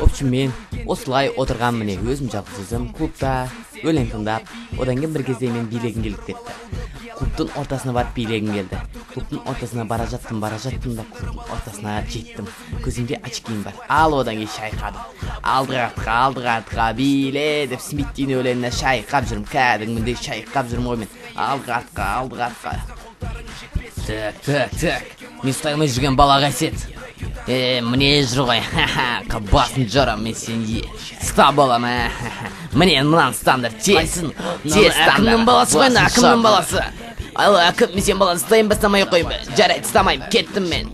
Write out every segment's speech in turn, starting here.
общем мен осылай отырған міне өзім жалғыз өзім клубта өлең тыңдап, одан кейін бір кезде мен билегім келіп кетті. Клубтың ортасына барып билегім келді. Клубтың ортасына бара жаттым да клубтың ортасына жеттім. Көзімде очкиім бар. Ал одан кейін шайқадым. Алдыға биле деп Смиттің өлеңіне шайқап жүрмін. Кәдімгідей шайқап жүрмін ғой мен. Алдыға. Так. Мен ұстай алмай жүрген бала қасет. Міне жүр ғой. Қабасын жарам мен сенде. Ста болам. Міне мынан стандар. Тез стандар. Әкімнің баласы ғой, әкімнің баласы. Алы әкім, мен сен баланы стайын бастамай қойым. Жарайды, стамайым, кеттім мен.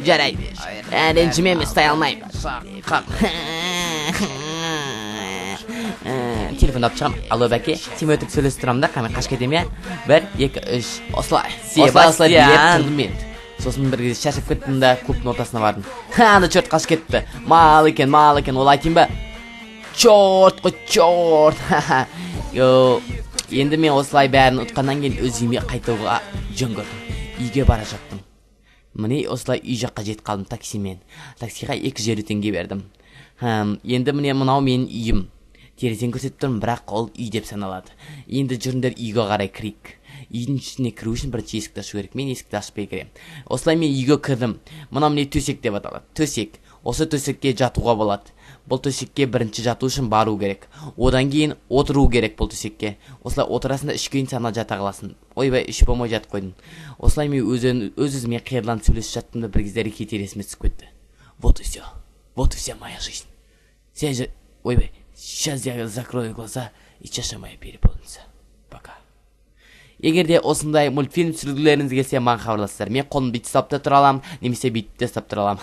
Жарайды. Ренжіме мен стай алмайым. Телефонды алып шығам. Алло бәке, сен өтірік сөйлесіп тұрамын да, қамен қаш кетем я? 1, 2, 3, осылай. Осылай билеп тұрдым мен. Сосын бір кезде шашып кеттім да клубтың ортасына бардым. Анда чорт қаш кетті. Мал екен, ол айтайын ба? Чорт қой, чорт. Енді мен осылай бәрін ұтқаннан кейін өз үйіме қайтуға жөн көрдім. Үйге бара жаттым. Міне осылай үй жаққа жетіп қалдым таксимен. Таксиға 250 теңге бердім. Енді міне мынау менің үйім. Терезен көрсетіп тұрмын, бірақ ол үй деп саналады. Енді жүріңдер үйге қарай кірейік. Үйдің ішіне кіру үшін бірінші есікті ашу керек. Мен есікті ашпай кірем. Осылай мен үйге кірдім. Мынау міне төсек деп аталады. Төсек. Осы төсекке жатуға болады. Бұл төсекке бірінші жату үшін бару керек. Одан кейін отыру керек бұл төсекке. Осылай отырасында үшкейін сана жата қаласың. Ойбай, үш болмай жатып қойдым. Осылай мен өз-өзіме қиырланып сөйлесіп жаттым да бір кезде әрекет есіме түсіп кетті. Вот и вся моя жизнь. Ойбай, сейчас я закрою глаза и чаша моя переполнится. Пока. Егерде осындай мультфильм түсіргілеріңіз келсе маған хабарласыздар. Мен қолымды бүйтіп ұстап та тұра аламын, немесе бүйтіп те ұстап тұра аламын.